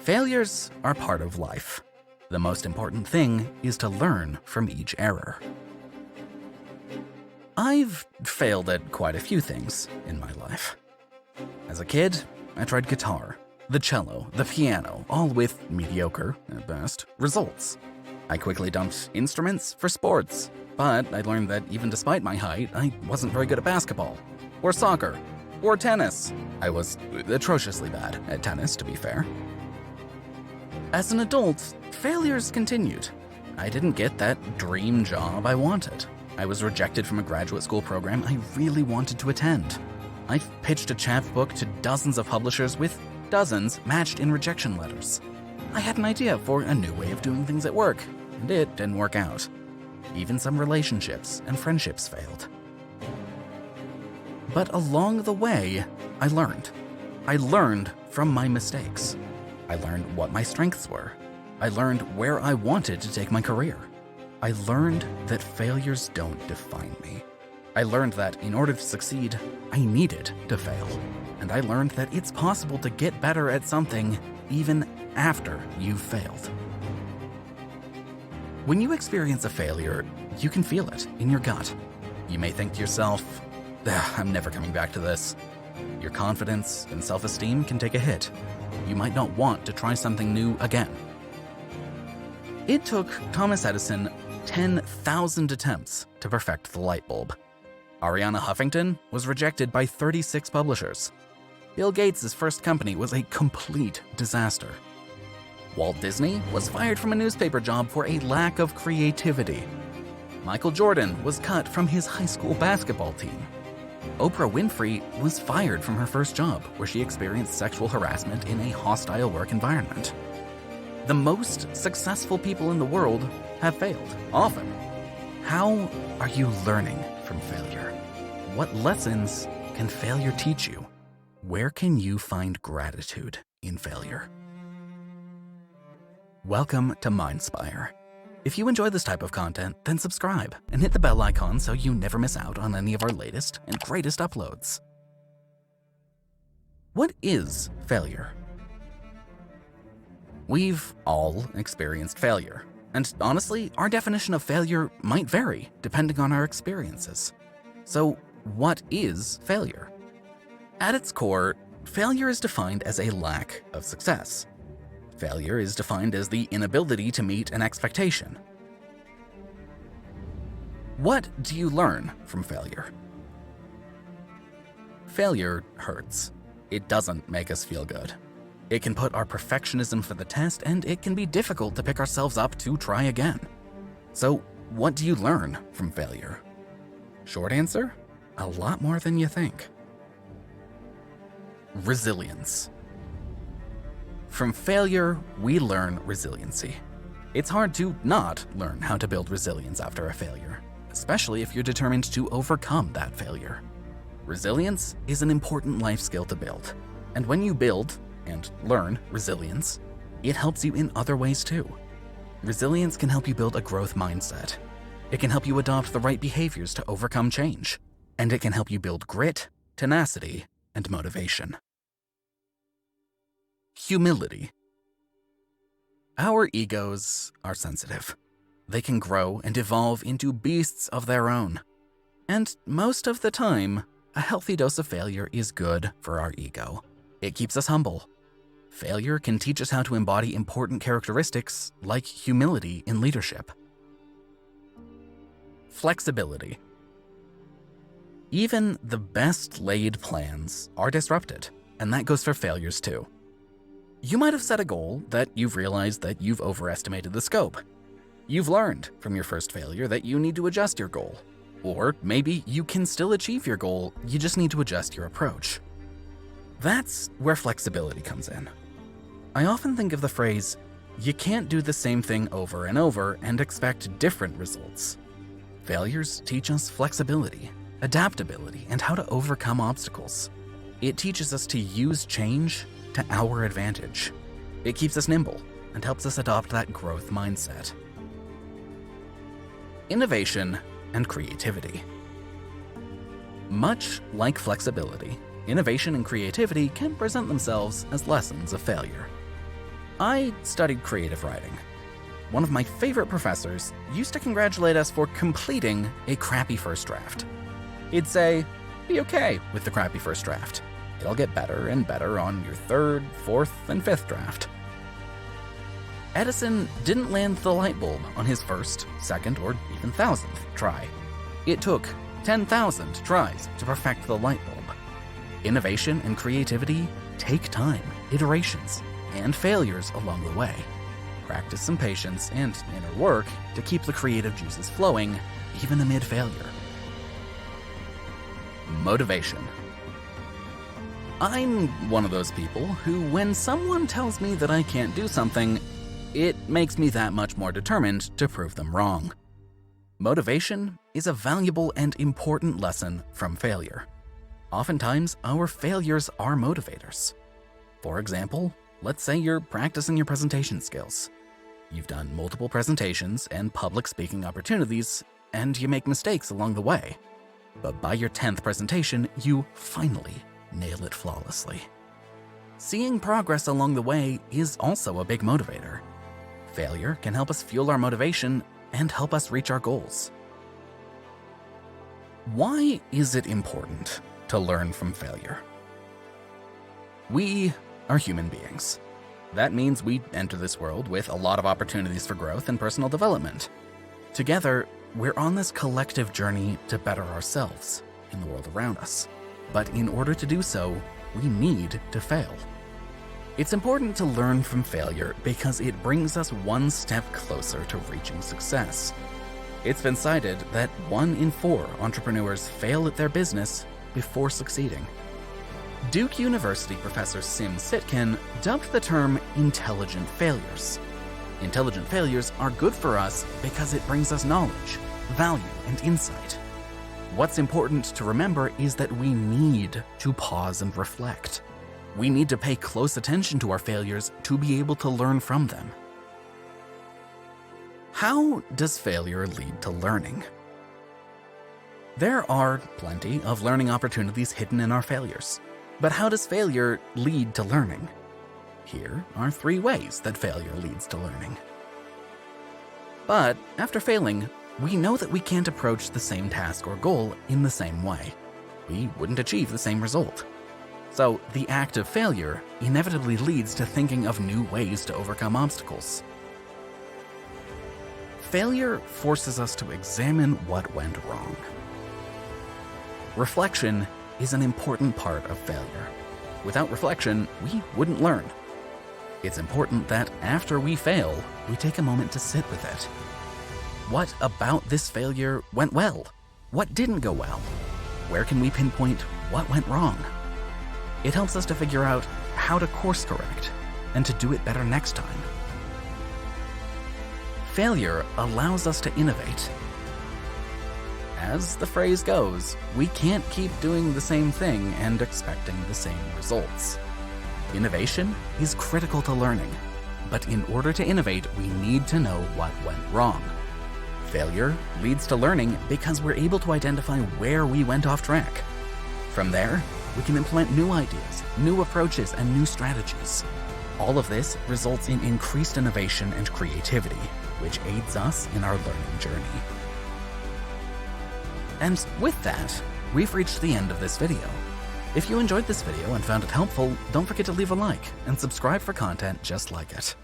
Failures are part of life. The most important thing is to learn from each error. I've failed at quite a few things in my life. As a kid, I tried guitar, the cello, the piano, all with mediocre, at best, results. I quickly dumped instruments for sports, but I learned that even despite my height, I wasn't very good at basketball, or soccer, or tennis. I was atrociously bad at tennis, to be fair. As an adult, failures continued. I didn't get that dream job I wanted. I was rejected from a graduate school program I really wanted to attend. I've pitched a chapbook to dozens of publishers with dozens matched in rejection letters. I had an idea for a new way of doing things at work, and it didn't work out. Even some relationships and friendships failed. But along the way, I learned. I learned from my mistakes. I learned what my strengths were. I learned where I wanted to take my career. I learned that failures don't define me. I learned that in order to succeed, I needed to fail. And I learned that it's possible to get better at something even after you've failed. When you experience a failure, you can feel it in your gut. You may think to yourself, I'm never coming back to this. Your confidence and self-esteem can take a hit. You might not want to try something new again. It took Thomas Edison 10,000 attempts to perfect the light bulb. Arianna Huffington was rejected by 36 publishers. Bill Gates' first company was a complete disaster. Walt Disney was fired from a newspaper job for a lack of creativity. Michael Jordan was cut from his high school basketball team. Oprah Winfrey was fired from her first job, where she experienced sexual harassment in a hostile work environment. The most successful people in the world have failed, often. How are you learning from failure? What lessons can failure teach you? Where can you find gratitude in failure? Welcome to Mindspire. If you enjoy this type of content, then subscribe and hit the bell icon so you never miss out on any of our latest and greatest uploads. What is failure? We've all experienced failure, and honestly, our definition of failure might vary depending on our experiences. So, what is failure? At its core, failure is defined as a lack of success. Failure is defined as the inability to meet an expectation. What do you learn from failure? Failure hurts. It doesn't make us feel good. It can put our perfectionism for the test, and it can be difficult to pick ourselves up to try again. So, what do you learn from failure? Short answer, a lot more than you think. Resilience. From failure, we learn resiliency. It's hard to not learn how to build resilience after a failure, especially if you're determined to overcome that failure. Resilience is an important life skill to build, and when you build and learn resilience, it helps you in other ways too. Resilience can help you build a growth mindset. It can help you adopt the right behaviors to overcome change, and it can help you build grit, tenacity, and motivation. Humility. Our egos are sensitive. They can grow and evolve into beasts of their own. And most of the time, a healthy dose of failure is good for our ego. It keeps us humble. Failure can teach us how to embody important characteristics like humility in leadership. Flexibility. Even the best laid plans are disrupted, and that goes for failures too. You might have set a goal that you've realized that you've overestimated the scope. You've learned from your first failure that you need to adjust your goal. Or maybe you can still achieve your goal, you just need to adjust your approach. That's where flexibility comes in. I often think of the phrase, you can't do the same thing over and over and expect different results. Failures teach us flexibility, adaptability, and how to overcome obstacles. It teaches us to use change to our advantage. It keeps us nimble and helps us adopt that growth mindset. Innovation and creativity. Much like flexibility, innovation and creativity can present themselves as lessons of failure. I studied creative writing. One of my favorite professors used to congratulate us for completing a crappy first draft. He'd say, "Be okay with the crappy first draft. It'll get better and better on your third, fourth, and fifth draft." Edison didn't land the light bulb on his first, second, or even 1,000th try. It took 10,000 tries to perfect the light bulb. Innovation and creativity take time, iterations, and failures along the way. Practice some patience and inner work to keep the creative juices flowing, even amid failure. Motivation. I'm one of those people who, when someone tells me that I can't do something, it makes me that much more determined to prove them wrong. Motivation is a valuable and important lesson from failure. Oftentimes, our failures are motivators. For example, let's say you're practicing your presentation skills. You've done multiple presentations and public speaking opportunities, and you make mistakes along the way. But by your 10th presentation, you finally nail it flawlessly. Seeing progress along the way is also a big motivator. Failure can help us fuel our motivation and help us reach our goals. Why is it important to learn from failure? We are human beings. That means we enter this world with a lot of opportunities for growth and personal development. Together, we're on this collective journey to better ourselves in the world around us. But in order to do so, we need to fail. It's important to learn from failure because it brings us one step closer to reaching success. It's been cited that 1 in 4 entrepreneurs fail at their business before succeeding. Duke University professor Sim Sitkin dubbed the term intelligent failures. Intelligent failures are good for us because it brings us knowledge, value, and insight. What's important to remember is that we need to pause and reflect. We need to pay close attention to our failures to be able to learn from them. How does failure lead to learning? There are plenty of learning opportunities hidden in our failures. But how does failure lead to learning? Here are 3 ways that failure leads to learning. But after failing, we know that we can't approach the same task or goal in the same way. We wouldn't achieve the same result. So the act of failure inevitably leads to thinking of new ways to overcome obstacles. Failure forces us to examine what went wrong. Reflection is an important part of failure. Without reflection, we wouldn't learn. It's important that after we fail, we take a moment to sit with it. What about this failure went well? What didn't go well? Where can we pinpoint what went wrong? It helps us to figure out how to course correct and to do it better next time. Failure allows us to innovate. As the phrase goes, we can't keep doing the same thing and expecting the same results. Innovation is critical to learning, but in order to innovate, we need to know what went wrong. Failure leads to learning because we're able to identify where we went off track. From there, we can implement new ideas, new approaches, and new strategies. All of this results in increased innovation and creativity, which aids us in our learning journey. And with that, we've reached the end of this video. If you enjoyed this video and found it helpful, don't forget to leave a like and subscribe for content just like it.